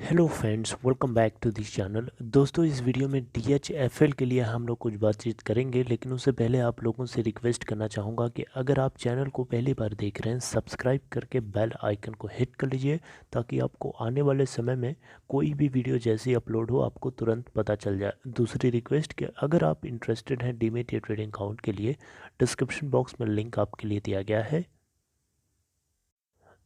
Hello friends, welcome back to this channel. दोस्तों, इस video में DHFL के लिए हम लोग कुछ बातचीत करेंगे, लेकिन उससे पहले आप लोगों से रिक्वेस्ट करना चाहूँगा कि अगर आप चैनल को पहली बार देख रहे हैं, सब्सक्राइब करके बेल आइकन को हिट कर लीजिए ताकि आपको आने वाले समय में कोई भी वीडियो जैसे ही अपलोड हो आपको तुरंत पता चल जाए। दूसरी रिक्वेस्ट कि अगर आप इंटरेस्टेड हैं डीमेट या ट्रेडिंग अकाउंट के लिए, डिस्क्रिप्शन बॉक्स में लिंक आपके लिए दिया गया है।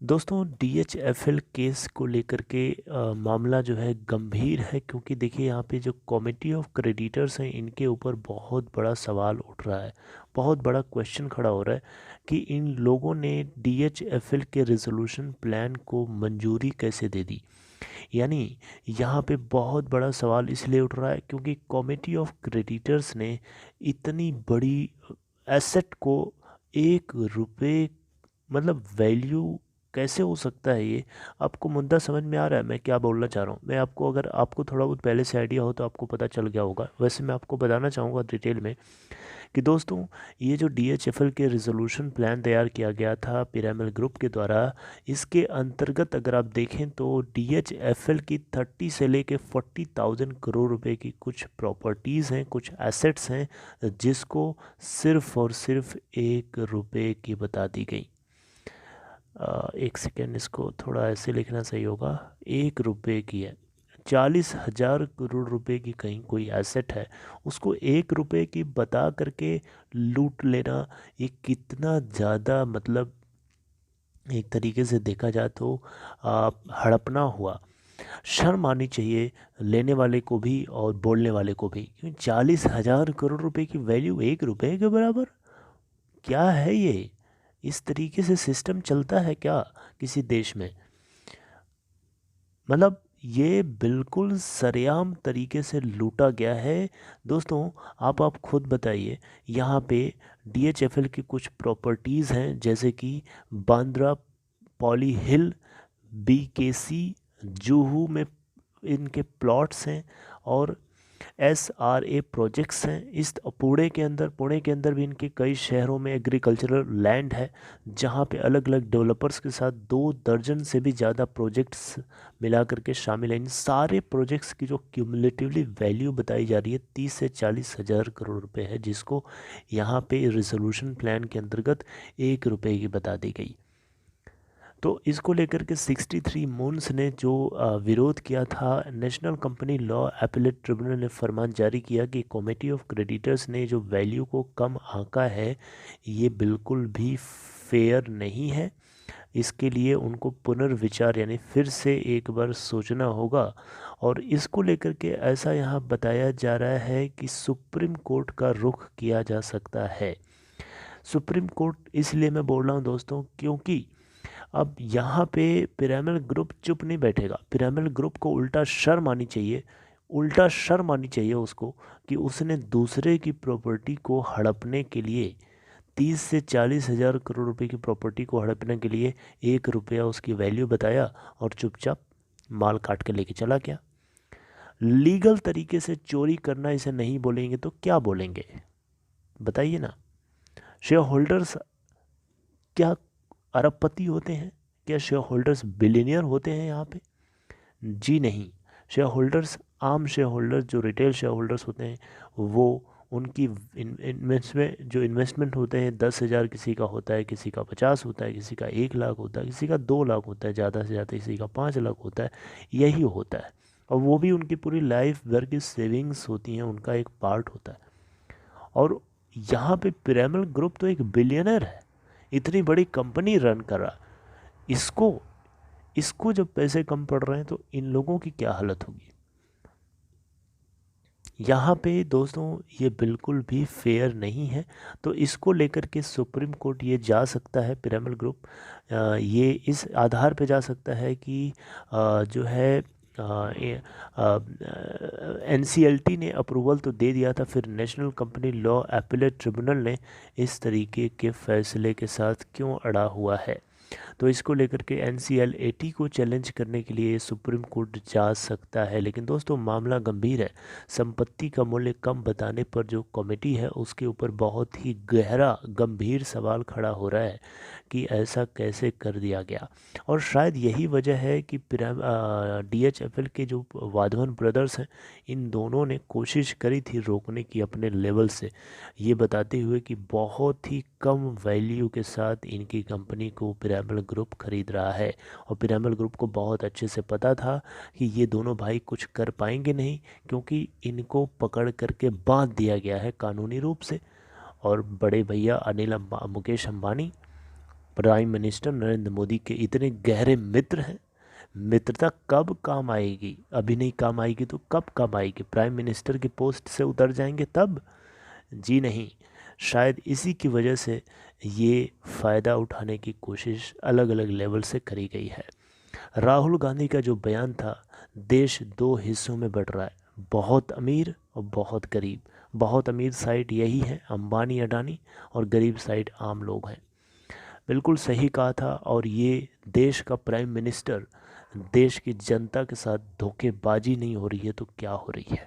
दोस्तों, DHFL केस को लेकर के मामला जो है गंभीर है, क्योंकि देखिए यहाँ पे जो कमिटी ऑफ क्रेडिटर्स हैं इनके ऊपर बहुत बड़ा सवाल उठ रहा है। बहुत बड़ा क्वेश्चन खड़ा हो रहा है कि इन लोगों ने DHFL के रेजोल्यूशन प्लान को मंजूरी कैसे दे दी। यानी यहाँ पे बहुत बड़ा सवाल इसलिए उठ रहा है क्योंकि कमिटी ऑफ क्रेडिटर्स ने इतनी बड़ी एसेट को 1 रुपये, मतलब वैल्यू कैसे हो सकता है ये। आपको मुद्दा समझ में आ रहा है मैं क्या बोलना चाह रहा हूँ। मैं आपको, अगर आपको थोड़ा बहुत पहले से आइडिया हो तो आपको पता चल गया होगा। वैसे मैं आपको बताना चाहूँगा डिटेल में कि दोस्तों, ये जो DHFL के रिजोल्यूशन प्लान तैयार किया गया था पिरामिड ग्रुप के द्वारा, इसके अंतर्गत अगर आप देखें तो DHFL की 30 से लेके 40,000 करोड़ रुपए की कुछ प्रॉपर्टीज़ हैं, कुछ एसेट्स हैं, जिसको सिर्फ और सिर्फ 1 रुपये की बता दी गई। एक सेकेंड, इसको थोड़ा ऐसे लिखना सही होगा। 1 रुपये की है। 40,000 करोड़ रुपए की कहीं कोई एसेट है, उसको 1 रुपये की बता करके लूट लेना, ये कितना ज़्यादा, मतलब एक तरीके से देखा जाए तो हड़पना हुआ। शर्म आनी चाहिए लेने वाले को भी और बोलने वाले को भी, क्योंकि 40,000 करोड़ रुपए की वैल्यू 1 रुपये के बराबर। क्या है ये? इस तरीके से सिस्टम चलता है क्या किसी देश में? मतलब ये बिल्कुल सरेआम तरीके से लूटा गया है। दोस्तों, आप खुद बताइए। यहाँ पे DHFL की कुछ प्रॉपर्टीज़ हैं, जैसे कि बांद्रा पॉली हिल, BKC जुहू में इनके प्लॉट्स हैं, और SRA प्रोजेक्ट्स हैं। इस पुणे के अंदर भी इनके कई शहरों में एग्रीकल्चरल लैंड है, जहाँ पे अलग अलग डेवलपर्स के साथ 2 दर्जन से भी ज़्यादा प्रोजेक्ट्स मिला करके शामिल हैं। इन सारे प्रोजेक्ट्स की जो क्यूमुलेटिवली वैल्यू बताई जा रही है 30 से 40,000 करोड़ रुपए है, जिसको यहाँ पे रिजोल्यूशन प्लान के अंतर्गत 1 रुपये की बता दी गई। तो इसको लेकर के 63 मून्स ने जो विरोध किया था, national company law appellate tribunal ने फरमान जारी किया कि कमेटी ऑफ क्रेडिटर्स ने जो वैल्यू को कम आंका है, ये बिल्कुल भी फेयर नहीं है। इसके लिए उनको पुनर्विचार, यानी फिर से एक बार सोचना होगा। और इसको लेकर के ऐसा यहाँ बताया जा रहा है कि सुप्रीम कोर्ट का रुख किया जा सकता है। सुप्रीम कोर्ट इसलिए मैं बोल रहा हूँ दोस्तों, क्योंकि अब यहाँ पे पिरामिड ग्रुप चुप नहीं बैठेगा। पिरामिड ग्रुप को उल्टा शर्म आनी चाहिए, उल्टा शर्म आनी चाहिए उसको, कि उसने दूसरे की प्रॉपर्टी को हड़पने के लिए 30 से 40,000 करोड़ रुपए की प्रॉपर्टी को हड़पने के लिए 1 रुपया उसकी वैल्यू बताया और चुपचाप माल काट के लेके चला गया। लीगल तरीके से चोरी करना इसे नहीं बोलेंगे तो क्या बोलेंगे, बताइए ना। शेयर होल्डर्स क्या अरबपति होते हैं? क्या शेयर होल्डर्स बिलियनियर होते हैं यहाँ पे? जी नहीं। शेयर होल्डर्स, आम शेयर होल्डर्स जो रिटेल शेयर होल्डर्स होते हैं, वो उनकी इन्वेस्टमेंट, जो इन्वेस्टमेंट होते हैं 10,000 किसी का होता है, किसी का 50 होता है, किसी का 1 लाख होता है, किसी का 2 लाख होता है, ज़्यादा से ज़्यादा किसी का 5 लाख होता है। यही होता है, और वो भी उनकी पूरी लाइफ भर की सेविंग्स होती हैं, उनका एक पार्ट होता है। और यहाँ पे पिरामिड ग्रुप तो एक बिलियनर है, इतनी बड़ी कंपनी रन कर रहा। इसको इसको जब पैसे कम पड़ रहे हैं तो इन लोगों की क्या हालत होगी। यहाँ पे दोस्तों ये बिल्कुल भी फेयर नहीं है। तो इसको लेकर के सुप्रीम कोर्ट ये जा सकता है, पिरामिड ग्रुप ये इस आधार पे जा सकता है कि जो है NCLT ने अप्रूवल तो दे दिया था, फिर national company law appellate tribunal ने इस तरीके के फैसले के साथ क्यों अड़ा हुआ है। तो इसको लेकर के NCLAT को चैलेंज करने के लिए सुप्रीम कोर्ट जा सकता है। लेकिन दोस्तों मामला गंभीर है। संपत्ति का मूल्य कम बताने पर जो कमेटी है उसके ऊपर बहुत ही गहरा गंभीर सवाल खड़ा हो रहा है कि ऐसा कैसे कर दिया गया। और शायद यही वजह है कि DHFL के जो वाधवन ब्रदर्स हैं, इन दोनों ने कोशिश करी थी रोकने की अपने लेवल से, ये बताते हुए कि बहुत ही कम वैल्यू के साथ इनकी कंपनी को पिरामल ग्रुप खरीद रहा है। और पिरामल ग्रुप को बहुत अच्छे से पता था कि ये दोनों भाई कुछ कर पाएंगे नहीं, क्योंकि इनको पकड़ करके बांध दिया गया है कानूनी रूप से। और बड़े भैया मुकेश अंबानी प्राइम मिनिस्टर नरेंद्र मोदी के इतने गहरे मित्र हैं। मित्रता कब काम आएगी? अभी नहीं काम आएगी तो कब काम आएगी? प्राइम मिनिस्टर की पोस्ट से उतर जाएंगे तब? जी नहीं। शायद इसी की वजह से ये फ़ायदा उठाने की कोशिश अलग अलग लेवल से करी गई है। राहुल गांधी का जो बयान था, देश दो हिस्सों में बढ़ रहा है, बहुत अमीर और बहुत गरीब। बहुत अमीर साइड यही है अंबानी अडानी, और गरीब साइड आम लोग हैं। बिल्कुल सही कहा था। और ये देश का प्राइम मिनिस्टर देश की जनता के साथ धोखेबाजी नहीं हो रही है तो क्या हो रही है?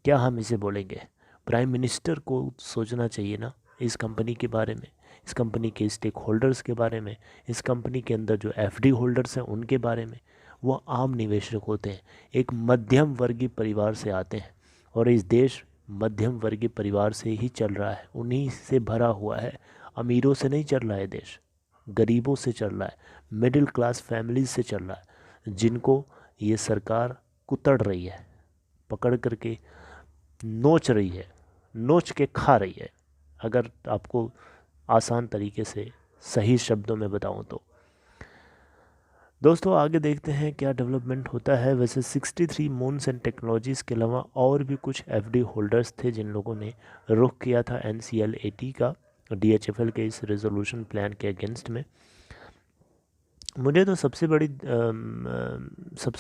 क्या हम इसे बोलेंगे? प्राइम मिनिस्टर को सोचना चाहिए ना इस कंपनी के बारे में, इस कंपनी के स्टेक होल्डर्स के बारे में, इस कंपनी के अंदर जो FD होल्डर्स हैं उनके बारे में। वो आम निवेशक होते हैं, एक मध्यम वर्गीय परिवार से आते हैं, और इस देश मध्यम वर्गीय परिवार से ही चल रहा है, उन्हीं से भरा हुआ है। अमीरों से नहीं चल रहा है देश, गरीबों से चल रहा है, मिडिल क्लास फैमिलीज से चल रहा है, जिनको ये सरकार कुतड़ रही है, पकड़ करके नोच रही है, नोच के खा रही है, अगर आपको आसान तरीके से सही शब्दों में बताऊं तो। दोस्तों आगे देखते हैं क्या डेवलपमेंट होता है। वैसे 63 मून्स एंड टेक्नोलॉजीज़ के अलावा और भी कुछ FD होल्डर्स थे जिन लोगों ने रुख किया था NCLAT का DHFL के इस रेजोल्यूशन प्लान के अगेंस्ट में। मुझे तो सबसे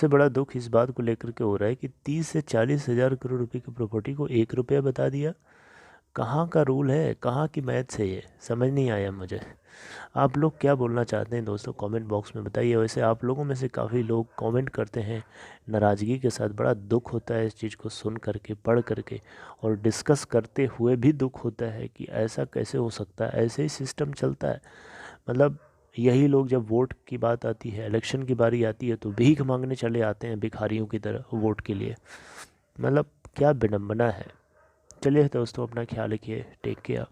बड़ा दुख इस बात को लेकर के हो रहा है कि 30 से 40 हज़ार करोड़ रुपए की प्रॉपर्टी को 1 रुपया बता दिया। कहाँ का रूल है, कहाँ की मैथ्स है, ये समझ नहीं आया मुझे। आप लोग क्या बोलना चाहते हैं दोस्तों, कमेंट बॉक्स में बताइए। वैसे आप लोगों में से काफ़ी लोग कमेंट करते हैं नाराज़गी के साथ। बड़ा दुख होता है इस चीज़ को सुन करके, पढ़ करके, और डिस्कस करते हुए भी दुख होता है कि ऐसा कैसे हो सकता है, ऐसे ही सिस्टम चलता है। मतलब यही लोग जब वोट की बात आती है, इलेक्शन की बारी आती है, तो भीख मांगने चले आते हैं भिखारियों की तरह वोट के लिए। मतलब क्या विडम्बना है। चलिए दोस्तों, अपना ख्याल रखिए, टेक केयर।